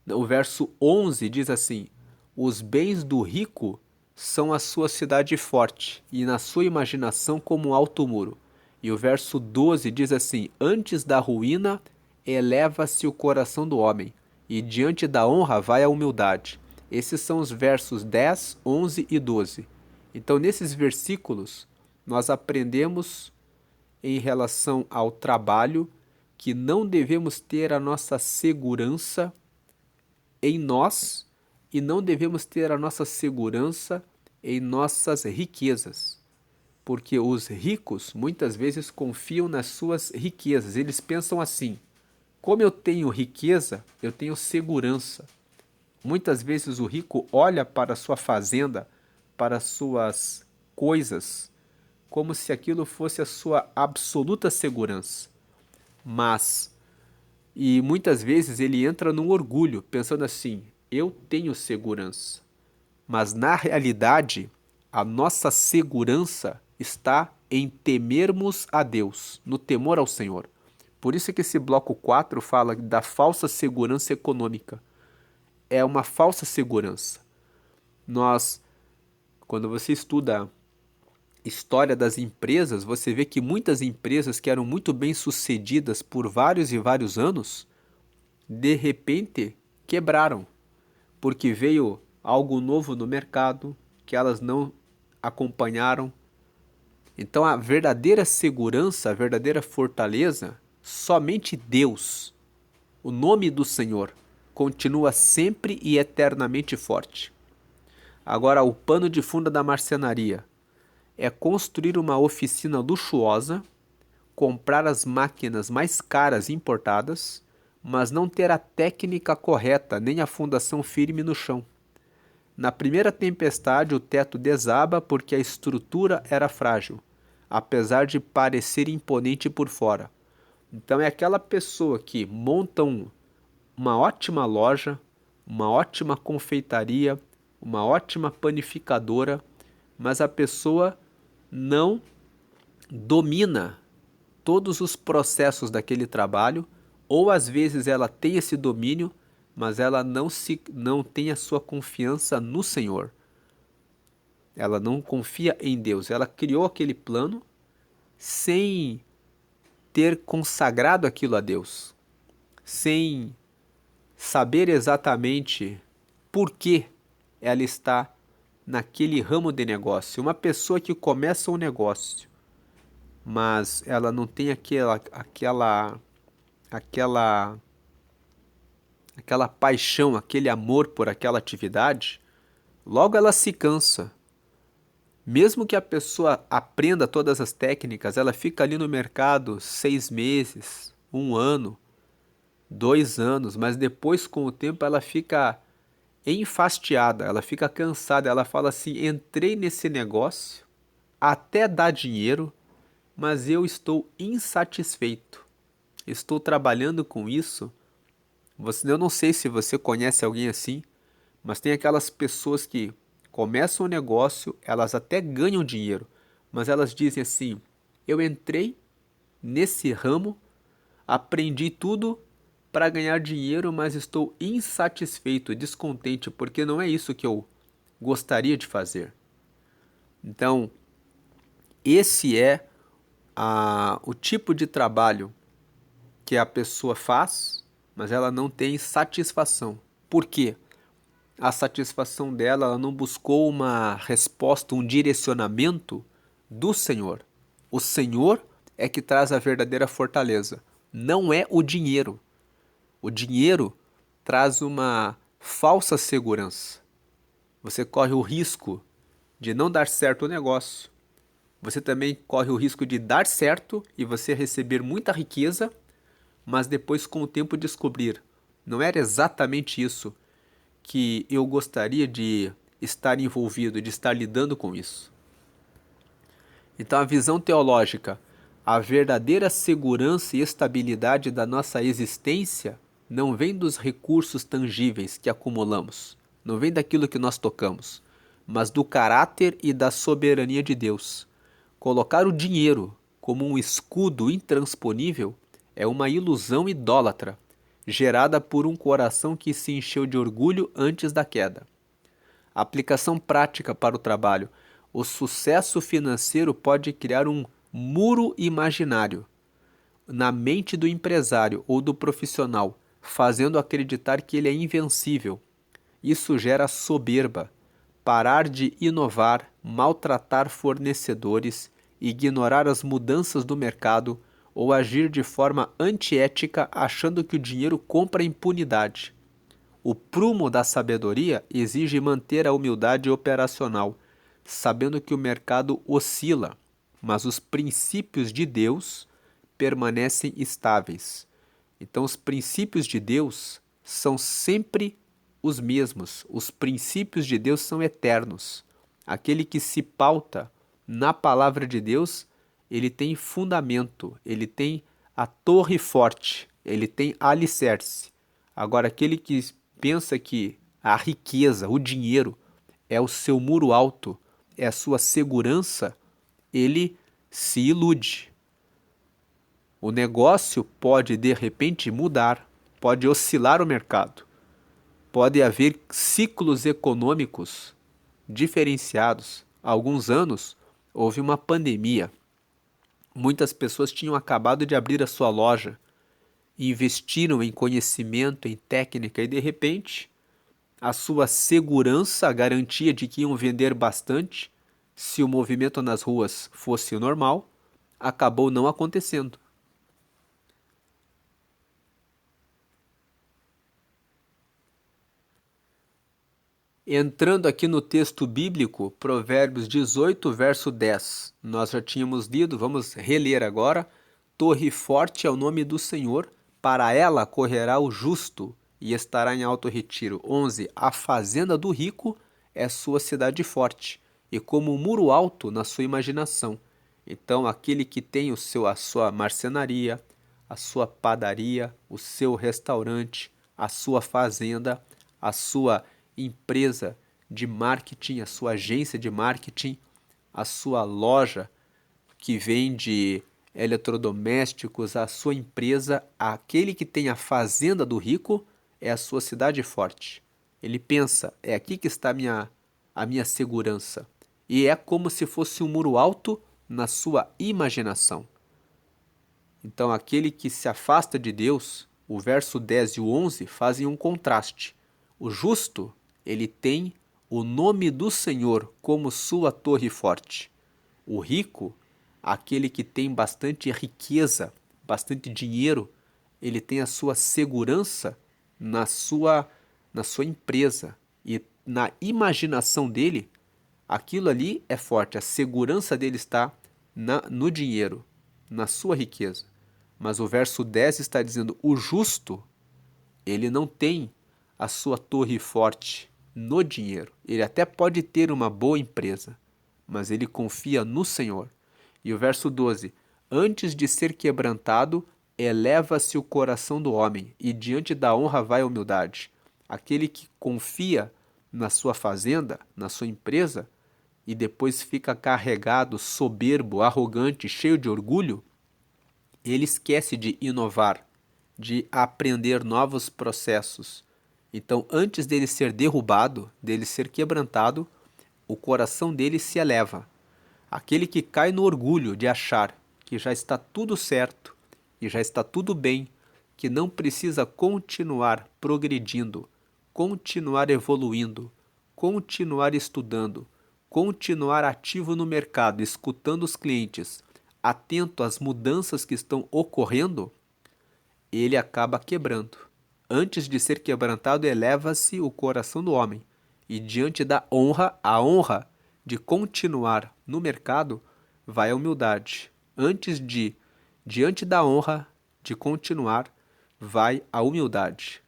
o verso 11 diz assim: Os bens do rico são a sua cidade forte, e na sua imaginação como um alto muro. E o verso 12 diz assim: Antes da ruína eleva-se o coração do homem, e diante da honra vai a humildade. Esses são os versos 10, 11 e 12. Então, nesses versículos, nós aprendemos em relação ao trabalho que não devemos ter a nossa segurança em nós e não devemos ter a nossa segurança em nossas riquezas. Porque os ricos muitas vezes confiam nas suas riquezas. Eles pensam assim: como eu tenho riqueza, eu tenho segurança. Muitas vezes o rico olha para a sua fazenda, para as suas coisas, como se aquilo fosse a sua absoluta segurança. Mas, e muitas vezes ele entra num orgulho, pensando assim: eu tenho segurança. Mas na realidade, a nossa segurança está em temermos a Deus, no temor ao Senhor. Por isso que esse bloco 4 fala da falsa segurança econômica. É uma falsa segurança. Nós, quando você estuda história das empresas, você vê que muitas empresas que eram muito bem sucedidas por vários e vários anos, de repente quebraram, porque veio algo novo no mercado que elas não acompanharam. Então a verdadeira segurança, a verdadeira fortaleza, somente Deus, o nome do Senhor, continua sempre e eternamente forte. Agora, o pano de fundo da marcenaria é construir uma oficina luxuosa, comprar as máquinas mais caras importadas, mas não ter a técnica correta nem a fundação firme no chão. Na primeira tempestade, o teto desaba porque a estrutura era frágil, apesar de parecer imponente por fora. Então é aquela pessoa que monta uma ótima loja, uma ótima confeitaria, uma ótima panificadora, mas a pessoa não domina todos os processos daquele trabalho, ou às vezes ela tem esse domínio, mas ela não tem a sua confiança no Senhor. Ela não confia em Deus. Ela criou aquele plano sem ter consagrado aquilo a Deus, sem saber exatamente por que ela está naquele ramo de negócio. Uma pessoa que começa um negócio, mas ela não tem aquela paixão, aquele amor por aquela atividade, logo ela se cansa. Mesmo que a pessoa aprenda todas as técnicas, ela fica ali no mercado 6 meses, 1 ano, 2 anos, mas depois, com o tempo, ela fica enfastiada, ela fica cansada, ela fala assim: entrei nesse negócio, até dá dinheiro, mas eu estou insatisfeito. Estou trabalhando com isso. Eu não sei se você conhece alguém assim, mas tem aquelas pessoas que começam o negócio, elas até ganham dinheiro, mas elas dizem assim: eu entrei nesse ramo, aprendi tudo para ganhar dinheiro, mas estou insatisfeito, descontente, porque não é isso que eu gostaria de fazer. Então, esse é o tipo de trabalho que a pessoa faz, mas ela não tem satisfação. Por quê? A satisfação dela, ela não buscou uma resposta, um direcionamento do Senhor. O Senhor é que traz a verdadeira fortaleza, não é o dinheiro. O dinheiro traz uma falsa segurança. Você corre o risco de não dar certo o negócio. Você também corre o risco de dar certo e você receber muita riqueza, mas depois, com o tempo, descobrir: não era exatamente isso que eu gostaria de estar envolvido, de estar lidando com isso. Então, a visão teológica, a verdadeira segurança e estabilidade da nossa existência não vem dos recursos tangíveis que acumulamos, não vem daquilo que nós tocamos, mas do caráter e da soberania de Deus. Colocar o dinheiro como um escudo intransponível é uma ilusão idólatra, gerada por um coração que se encheu de orgulho antes da queda. Aplicação prática para o trabalho. O sucesso financeiro pode criar um muro imaginário na mente do empresário ou do profissional, fazendo acreditar que ele é invencível. Isso gera soberba, parar de inovar, maltratar fornecedores, ignorar as mudanças do mercado ou agir de forma antiética achando que o dinheiro compra impunidade. O prumo da sabedoria exige manter a humildade operacional, sabendo que o mercado oscila mas os princípios de Deus permanecem estáveis. Então, os princípios de Deus são sempre os mesmos. Os princípios de Deus são eternos. Aquele que se pauta na palavra de Deus, ele tem fundamento, ele tem a torre forte, ele tem alicerce. Agora, aquele que pensa que a riqueza, o dinheiro, é o seu muro alto, é a sua segurança, ele se ilude. O negócio pode de repente mudar, pode oscilar o mercado, pode haver ciclos econômicos diferenciados. Há alguns anos houve uma pandemia. Muitas pessoas tinham acabado de abrir a sua loja, investiram em conhecimento, em técnica e de repente a sua segurança, a garantia de que iam vender bastante, se o movimento nas ruas fosse o normal, acabou não acontecendo. Entrando aqui no texto bíblico, Provérbios 18, verso 10, nós já tínhamos lido, vamos reler agora. Torre forte é o nome do Senhor, para ela correrá o justo e estará em alto retiro. 11. A fazenda do rico é sua cidade forte, e como um muro alto na sua imaginação. Então, aquele que tem a sua marcenaria, a sua padaria, o seu restaurante, a sua fazenda, a sua empresa de marketing, a sua agência de marketing, a sua loja que vende eletrodomésticos, a sua empresa, aquele que tem a fazenda do rico é a sua cidade forte. Ele pensa, é aqui que está a minha segurança. E é como se fosse um muro alto na sua imaginação. Então, aquele que se afasta de Deus, o verso 10 e o 11 fazem um contraste. O justo, ele tem o nome do Senhor como sua torre forte. O rico, aquele que tem bastante riqueza, bastante dinheiro, ele tem a sua segurança na sua empresa. E na imaginação dele, aquilo ali é forte. A segurança dele está no dinheiro, na sua riqueza. Mas o verso 10 está dizendo, o justo, ele não tem a sua torre forte no dinheiro. Ele até pode ter uma boa empresa, mas ele confia no Senhor. E o verso 12, antes de ser quebrantado, eleva-se o coração do homem, e diante da honra vai a humildade. Aquele que confia na sua fazenda, na sua empresa, e depois fica carregado, soberbo, arrogante, cheio de orgulho, ele esquece de inovar, de aprender novos processos. Então, antes dele ser derrubado, dele ser quebrantado, o coração dele se eleva. Aquele que cai no orgulho de achar que já está tudo certo e já está tudo bem, que não precisa continuar progredindo, continuar evoluindo, continuar estudando, continuar ativo no mercado, escutando os clientes, atento às mudanças que estão ocorrendo, ele acaba quebrando. Antes de ser quebrantado, eleva-se o coração do homem, e diante da honra, a honra de continuar no mercado, vai a humildade. Diante da honra de continuar, vai a humildade.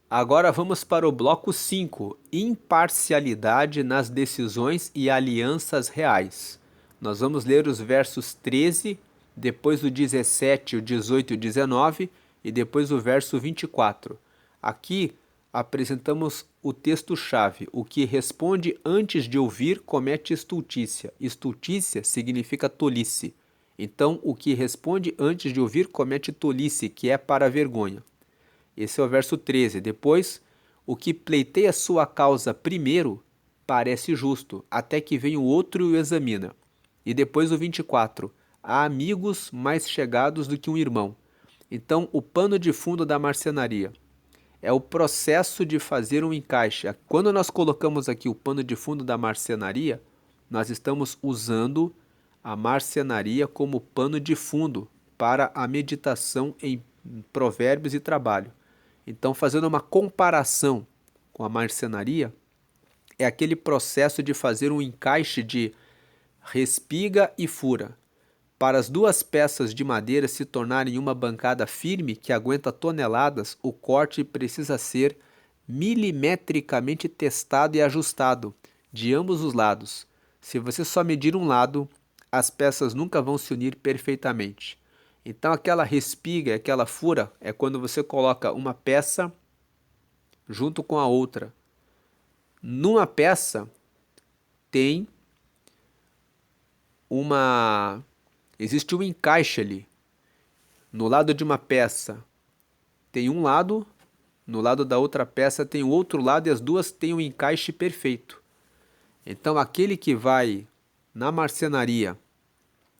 Agora vamos para o bloco 5, imparcialidade nas decisões e alianças reais. Nós vamos ler os versos 13, depois o 17, o 18 e o 19 e depois o verso 24. Aqui apresentamos o texto-chave. O que responde antes de ouvir comete estultícia. Estultícia significa tolice. Então, o que responde antes de ouvir comete tolice, que é para a vergonha. Esse é o verso 13. Depois, o que pleiteia sua causa primeiro parece justo, até que vem o outro e o examina. E depois o 24. Há amigos mais chegados do que um irmão. Então, o pano de fundo da marcenaria é o processo de fazer um encaixe. Quando nós colocamos aqui o pano de fundo da marcenaria, nós estamos usando a marcenaria como pano de fundo para a meditação em provérbios e trabalho. Então, fazendo uma comparação com a marcenaria, é aquele processo de fazer um encaixe de respiga e fura. Para as duas peças de madeira se tornarem uma bancada firme que aguenta toneladas, o corte precisa ser milimetricamente testado e ajustado de ambos os lados. Se você só medir um lado, as peças nunca vão se unir perfeitamente. Então aquela respiga, aquela fura é quando você coloca uma peça junto com a outra. Numa peça tem existe um encaixe ali. No lado de uma peça tem um lado, no lado da outra peça tem o outro lado e as duas têm um encaixe perfeito. Então aquele que vai na marcenaria,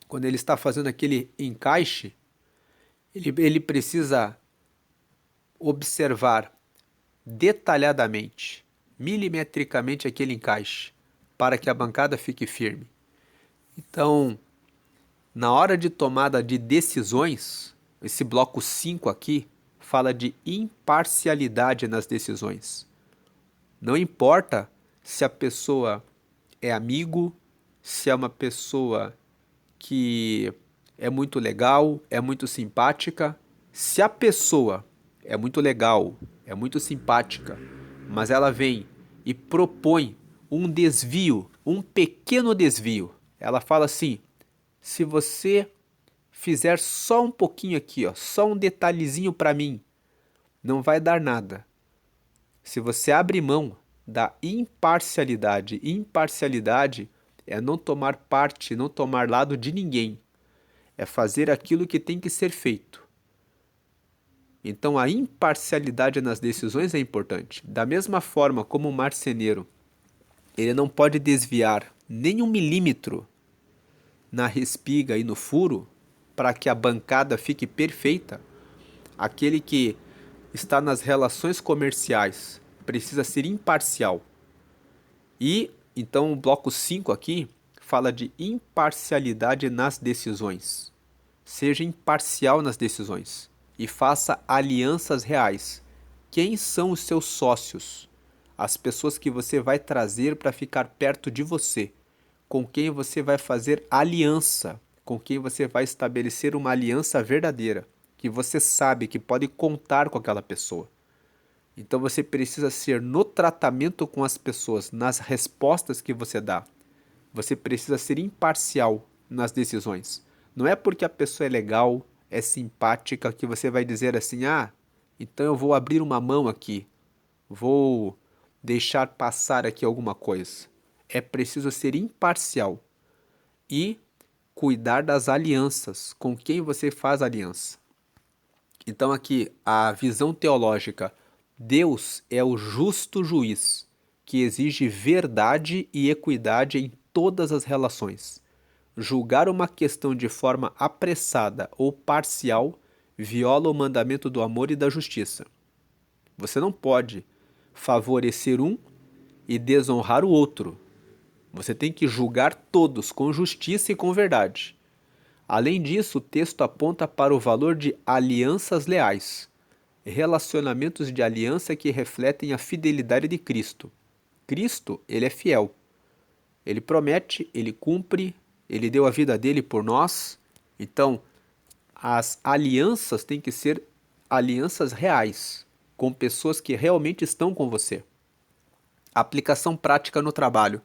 quando ele está fazendo aquele encaixe, ele precisa observar detalhadamente, milimetricamente aquele encaixe, para que a bancada fique firme. Então, na hora de tomada de decisões, esse bloco 5 aqui fala de imparcialidade nas decisões. Não importa se a pessoa é amigo, se é uma pessoa que é muito legal, é muito simpática. Se a pessoa é muito legal, é muito simpática, mas ela vem e propõe um desvio, um pequeno desvio. Ela fala assim: se você fizer só um pouquinho aqui, ó, só um detalhezinho para mim, não vai dar nada. Se você abre mão da imparcialidade, imparcialidade é não tomar parte, não tomar lado de ninguém. É fazer aquilo que tem que ser feito. Então a imparcialidade nas decisões é importante. Da mesma forma como o marceneiro, ele não pode desviar nem 1 milímetro na respiga e no furo para que a bancada fique perfeita. Aquele que está nas relações comerciais precisa ser imparcial. E então o bloco 5 aqui fala de imparcialidade nas decisões. Seja imparcial nas decisões e faça alianças reais. Quem são os seus sócios? As pessoas que você vai trazer para ficar perto de você. Com quem você vai fazer aliança. Com quem você vai estabelecer uma aliança verdadeira. Que você sabe que pode contar com aquela pessoa. Então você precisa ser no tratamento com as pessoas, nas respostas que você dá. Você precisa ser imparcial nas decisões. Não é porque a pessoa é legal, é simpática, que você vai dizer assim: ah, então eu vou abrir uma mão aqui, vou deixar passar aqui alguma coisa. É preciso ser imparcial e cuidar das alianças, com quem você faz aliança. Então aqui, a visão teológica: Deus é o justo juiz, que exige verdade e equidade em todas as relações. Julgar uma questão de forma apressada ou parcial viola o mandamento do amor e da justiça. Você não pode favorecer um e desonrar o outro. Você tem que julgar todos com justiça e com verdade. Além disso, o texto aponta para o valor de alianças leais, relacionamentos de aliança que refletem a fidelidade de Cristo. Cristo, ele é fiel. Ele promete, ele cumpre, ele deu a vida dele por nós. Então, as alianças têm que ser alianças reais, com pessoas que realmente estão com você. Aplicação prática no trabalho.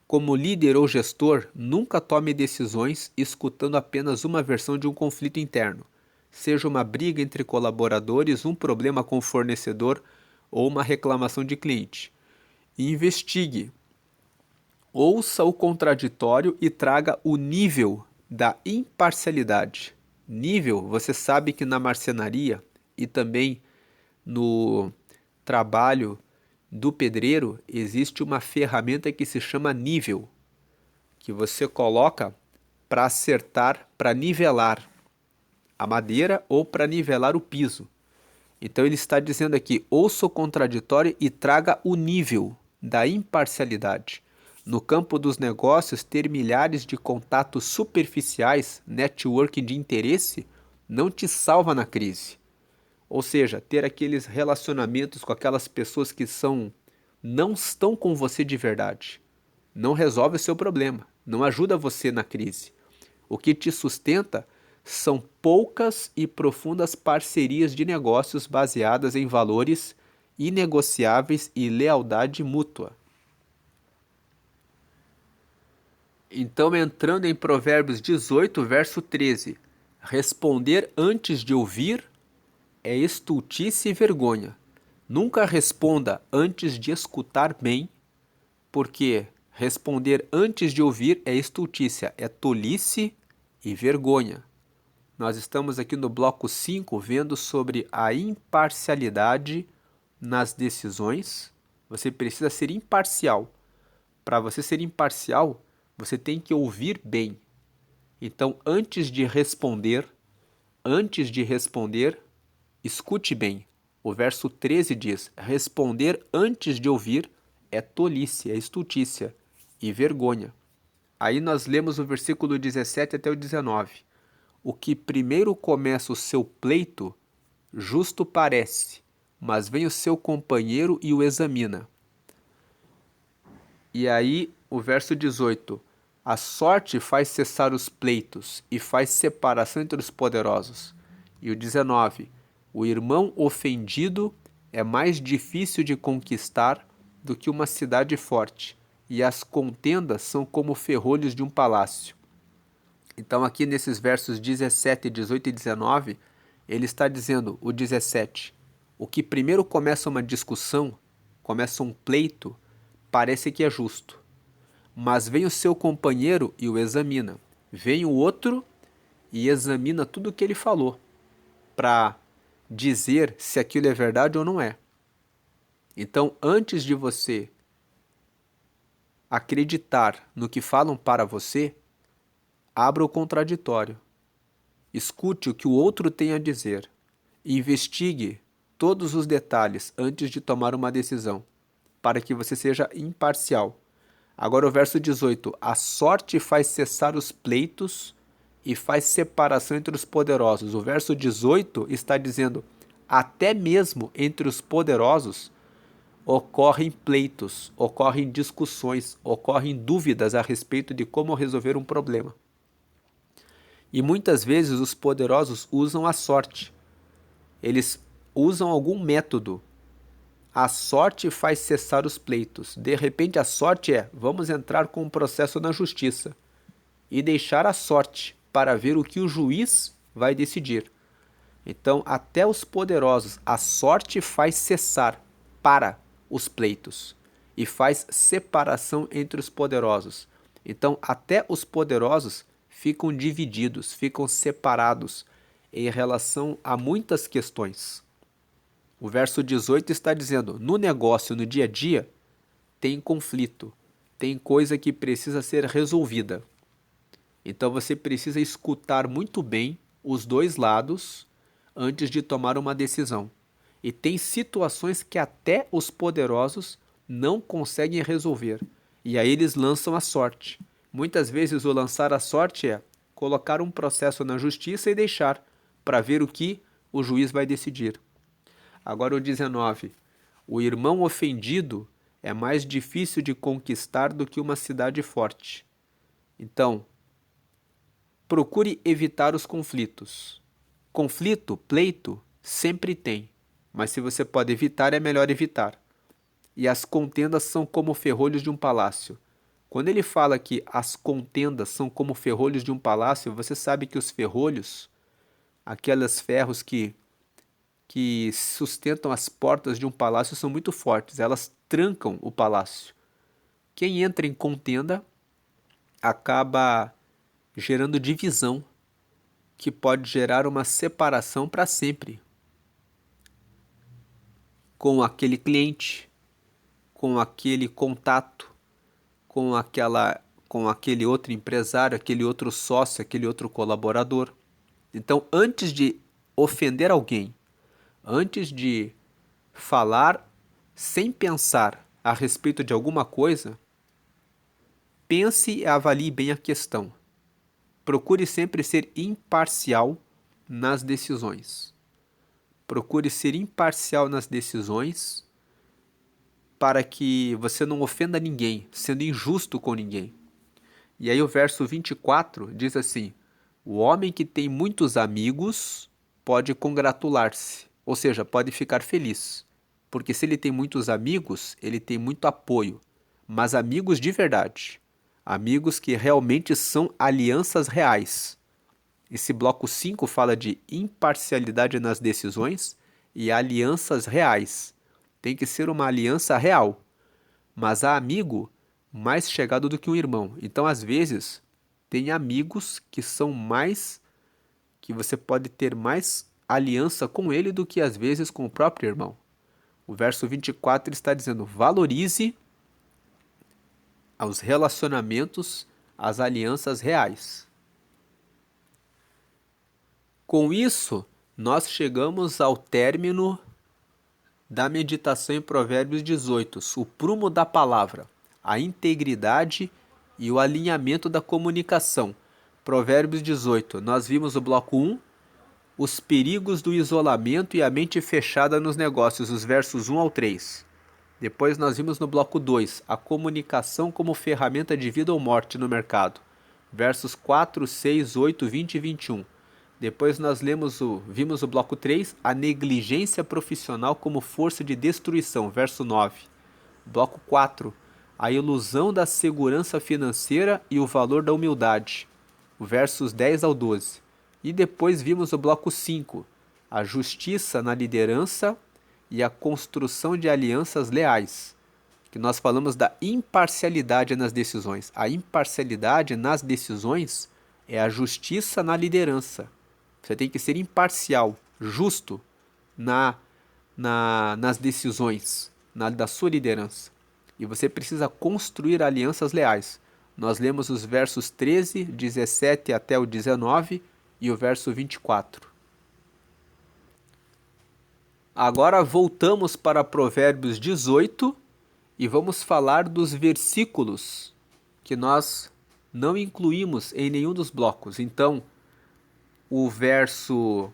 Como líder ou gestor, nunca tome decisões escutando apenas uma versão de um conflito interno, seja uma briga entre colaboradores, um problema com o fornecedor ou uma reclamação de cliente. Investigue, ouça o contraditório e traga o nível da imparcialidade. Nível, você sabe que na marcenaria e também no trabalho do pedreiro existe uma ferramenta que se chama nível, que você coloca para acertar, para nivelar a madeira ou para nivelar o piso. Então ele está dizendo aqui: ouça o contraditório e traga o nível da imparcialidade. No campo dos negócios, ter milhares de contatos superficiais, networking de interesse, não te salva na crise. Ou seja, ter aqueles relacionamentos com aquelas pessoas que são não estão com você de verdade. Não resolve o seu problema, não ajuda você na crise. O que te sustenta são poucas e profundas parcerias de negócios baseadas em valores inegociáveis e lealdade mútua. Então, entrando em Provérbios 18, verso 13: responder antes de ouvir é estultice e vergonha. Nunca responda antes de escutar bem, porque responder antes de ouvir é estultícia, é tolice e vergonha. Nós estamos aqui no bloco 5 vendo sobre a imparcialidade nas decisões. Você precisa ser imparcial. Para você ser imparcial, você tem que ouvir bem. Então, antes de responder, escute bem. O verso 13 diz: responder antes de ouvir é tolice, é estultícia e vergonha. Aí nós lemos o versículo 17 até o 19. O que primeiro começa o seu pleito, justo parece, mas vem o seu companheiro e o examina. E aí o verso 18. A sorte faz cessar os pleitos e faz separação entre os poderosos. E o 19. O irmão ofendido é mais difícil de conquistar do que uma cidade forte, e as contendas são como ferrolhos de um palácio. Então aqui nesses versos 17, 18 e 19, ele está dizendo, o 17, o que primeiro começa uma discussão, começa um pleito, parece que é justo. Mas vem o seu companheiro e o examina. Vem o outro e examina tudo o que ele falou, para dizer se aquilo é verdade ou não é. Então, antes de você acreditar no que falam para você, abra o contraditório. Escute o que o outro tem a dizer. Investigue todos os detalhes antes de tomar uma decisão, para que você seja imparcial. Agora o verso 18. A sorte faz cessar os pleitos e faz separação entre os poderosos. O verso 18 está dizendo, até mesmo entre os poderosos ocorrem pleitos, ocorrem discussões, ocorrem dúvidas a respeito de como resolver um problema. E muitas vezes os poderosos usam a sorte. Eles usam algum método. A sorte faz cessar os pleitos. De repente a sorte é, vamos entrar com um processo na justiça e deixar a sorte para ver o que o juiz vai decidir. Então, até os poderosos, a sorte faz cessar para os pleitos e faz separação entre os poderosos. Então, até os poderosos ficam divididos, ficam separados em relação a muitas questões. O verso 18 está dizendo, no negócio, no dia a dia, tem conflito, tem coisa que precisa ser resolvida. Então você precisa escutar muito bem os dois lados antes de tomar uma decisão. E tem situações que até os poderosos não conseguem resolver. E aí eles lançam a sorte. Muitas vezes o lançar a sorte é colocar um processo na justiça e deixar para ver o que o juiz vai decidir. Agora o 19. O irmão ofendido é mais difícil de conquistar do que uma cidade forte. Então, procure evitar os conflitos. Conflito, pleito, sempre tem, mas se você pode evitar, é melhor evitar. E as contendas são como ferrolhos de um palácio. Quando ele fala que as contendas são como ferrolhos de um palácio, você sabe que os ferrolhos, aqueles ferros que sustentam as portas de um palácio, são muito fortes, elas trancam o palácio. Quem entra em contenda acaba gerando divisão, que pode gerar uma separação para sempre com aquele cliente, com aquele contato, com aquele outro empresário, aquele outro sócio, aquele outro colaborador. Então, antes de ofender alguém, antes de falar sem pensar a respeito de alguma coisa, pense e avalie bem a questão. Procure sempre ser imparcial nas decisões. Procure ser imparcial nas decisões para que você não ofenda ninguém, sendo injusto com ninguém. E aí o verso 24 diz assim: o homem que tem muitos amigos pode congratular-se, ou seja, pode ficar feliz. Porque se ele tem muitos amigos, ele tem muito apoio, mas amigos de verdade, amigos que realmente são alianças reais. Esse bloco 5 fala de imparcialidade nas decisões e alianças reais. Tem que ser uma aliança real, mas há amigo mais chegado do que um irmão. Então, às vezes, tem amigos que são mais, que você pode ter mais aliança com ele do que às vezes com o próprio irmão. O verso 24 está dizendo: valorize os relacionamentos, as alianças reais. Com isso, nós chegamos ao término da meditação em Provérbios 18, o prumo da palavra, a integridade e o alinhamento da comunicação. Provérbios 18, nós vimos o bloco 1, os perigos do isolamento e a mente fechada nos negócios, os versos 1 ao 3. Depois nós vimos no bloco 2, a comunicação como ferramenta de vida ou morte no mercado, versos 4, 6, 8, 20 e 21. Depois nós vimos o bloco 3, a negligência profissional como força de destruição, verso 9. Bloco 4, a ilusão da segurança financeira e o valor da humildade, versos 10 ao 12. E depois vimos o bloco 5, a justiça na liderança e a construção de alianças leais, que nós falamos da imparcialidade nas decisões. A imparcialidade nas decisões é a justiça na liderança. Você tem que ser imparcial, justo nas decisões da sua liderança. E você precisa construir alianças leais. Nós lemos os versos 13, 17 até o 19 e o verso 24. Agora voltamos para Provérbios 18 e vamos falar dos versículos que nós não incluímos em nenhum dos blocos. Então, o verso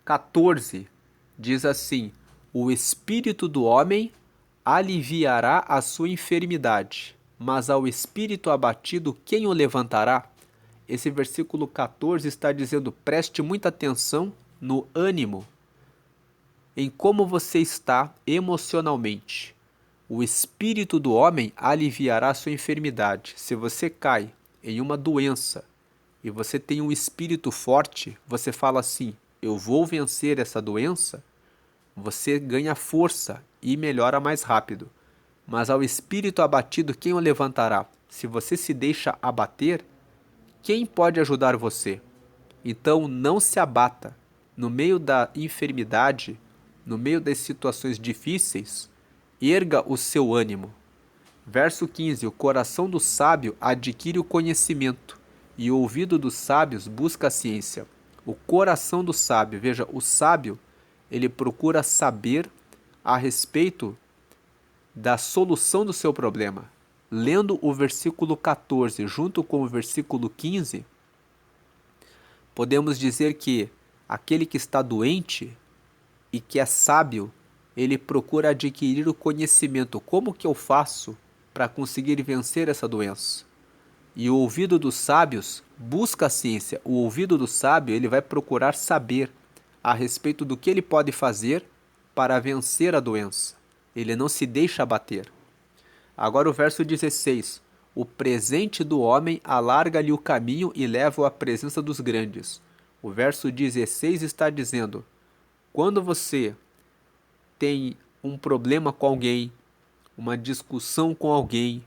14 diz assim: o espírito do homem aliviará a sua enfermidade, mas ao espírito abatido quem o levantará? Esse versículo 14 está dizendo: preste muita atenção no ânimo, em como você está emocionalmente. O espírito do homem aliviará a sua enfermidade. Se você cai em uma doença e você tem um espírito forte, você fala assim: eu vou vencer essa doença, você ganha força e melhora mais rápido. Mas ao espírito abatido, quem o levantará? Se você se deixa abater, quem pode ajudar você? Então não se abata. No meio da enfermidade, no meio das situações difíceis, erga o seu ânimo. Verso 15: o coração do sábio adquire o conhecimento, e o ouvido dos sábios busca a ciência. O coração do sábio, veja, o sábio, ele procura saber a respeito da solução do seu problema. Lendo o versículo 14 junto com o versículo 15, podemos dizer que aquele que está doente e que é sábio, ele procura adquirir o conhecimento. Como que eu faço para conseguir vencer essa doença? E o ouvido dos sábios busca a ciência. O ouvido do sábio, ele vai procurar saber a respeito do que ele pode fazer para vencer a doença. Ele não se deixa abater. Agora o verso 16. O presente do homem alarga-lhe o caminho e leva-o à presença dos grandes. O verso 16 está dizendo: quando você tem um problema com alguém, uma discussão com alguém,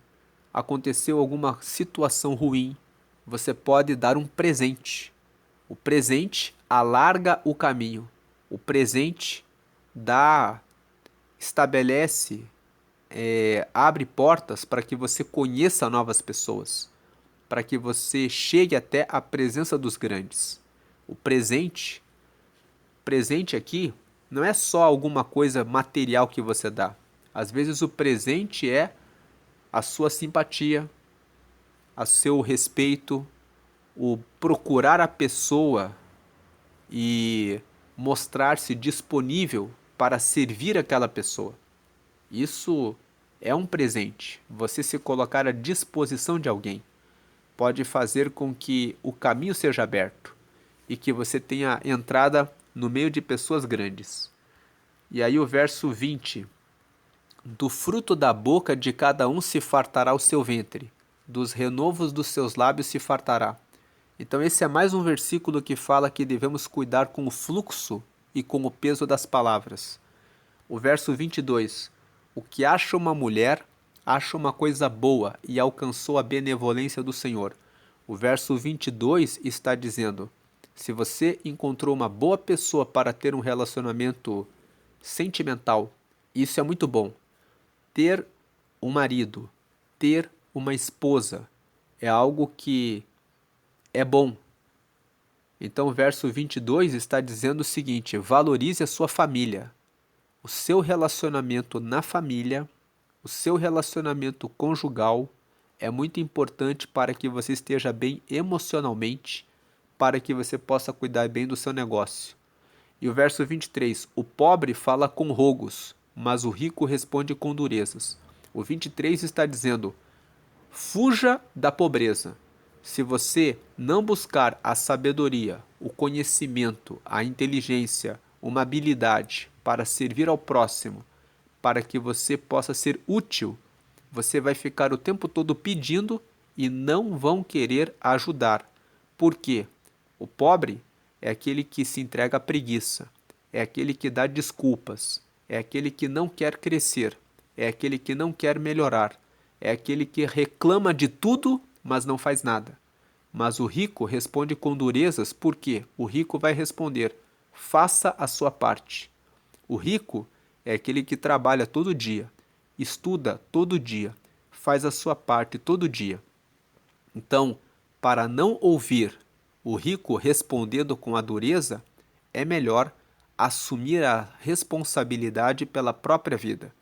aconteceu alguma situação ruim, você pode dar um presente. O presente alarga o caminho. O presente estabelece, abre portas para que você conheça novas pessoas, para que você chegue até a presença dos grandes. O presente aqui não é só alguma coisa material que você dá. Às vezes o presente é a sua simpatia, o seu respeito, o procurar a pessoa e mostrar-se disponível para servir aquela pessoa. Isso é um presente. Você se colocar à disposição de alguém pode fazer com que o caminho seja aberto e que você tenha entrada no meio de pessoas grandes. E aí o verso 20: do fruto da boca de cada um se fartará o seu ventre, dos renovos dos seus lábios se fartará. Então esse é mais um versículo que fala que devemos cuidar com o fluxo e com o peso das palavras. O verso 22: o que acha uma mulher, acha uma coisa boa e alcançou a benevolência do Senhor. O verso 22 está dizendo: se você encontrou uma boa pessoa para ter um relacionamento sentimental, isso é muito bom. Ter um marido, ter uma esposa é algo que é bom. Então o verso 22 está dizendo o seguinte: valorize a sua família. O seu relacionamento na família, o seu relacionamento conjugal é muito importante para que você esteja bem emocionalmente, para que você possa cuidar bem do seu negócio. E o verso 23: o pobre fala com rogos, mas o rico responde com durezas. O 23 está dizendo: fuja da pobreza. Se você não buscar a sabedoria, o conhecimento, a inteligência, uma habilidade para servir ao próximo, para que você possa ser útil, você vai ficar o tempo todo pedindo e não vão querer ajudar. Por quê? O pobre é aquele que se entrega à preguiça, é aquele que dá desculpas, é aquele que não quer crescer, é aquele que não quer melhorar, é aquele que reclama de tudo, mas não faz nada. Mas o rico responde com durezas, porque o rico vai responder: faça a sua parte. O rico é aquele que trabalha todo dia, estuda todo dia, faz a sua parte todo dia. Então, para não ouvir o rico respondendo com a dureza, é melhor assumir a responsabilidade pela própria vida.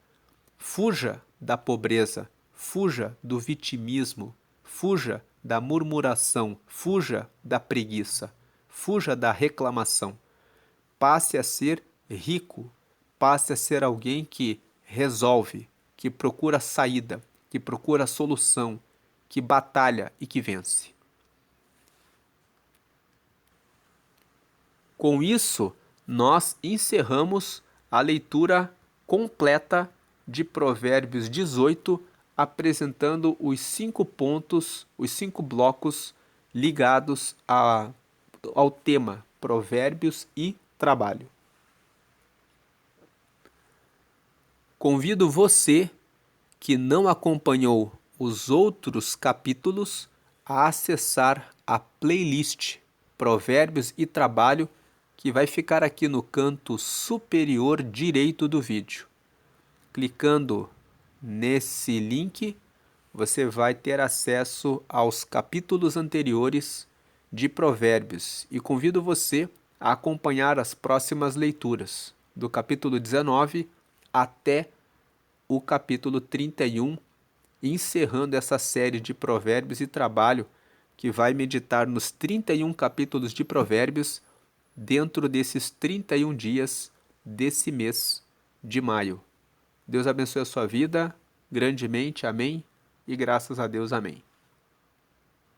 Fuja da pobreza, fuja do vitimismo, fuja da murmuração, fuja da preguiça, fuja da reclamação. Passe a ser rico, passe a ser alguém que resolve, que procura saída, que procura solução, que batalha e que vence. Com isso, nós encerramos a leitura completa de Provérbios 18, apresentando os 5 pontos, os 5 blocos ligados ao tema Provérbios e trabalho. Convido você que não acompanhou os outros capítulos a acessar a playlist Provérbios e Trabalho, que vai ficar aqui no canto superior direito do vídeo. Clicando nesse link, você vai ter acesso aos capítulos anteriores de Provérbios e convido você a acompanhar as próximas leituras, do capítulo 19 até o capítulo 31, encerrando essa série de Provérbios e Trabalho, que vai meditar nos 31 capítulos de Provérbios dentro desses 31 dias desse mês de maio. Deus abençoe a sua vida grandemente, amém, e graças a Deus, amém.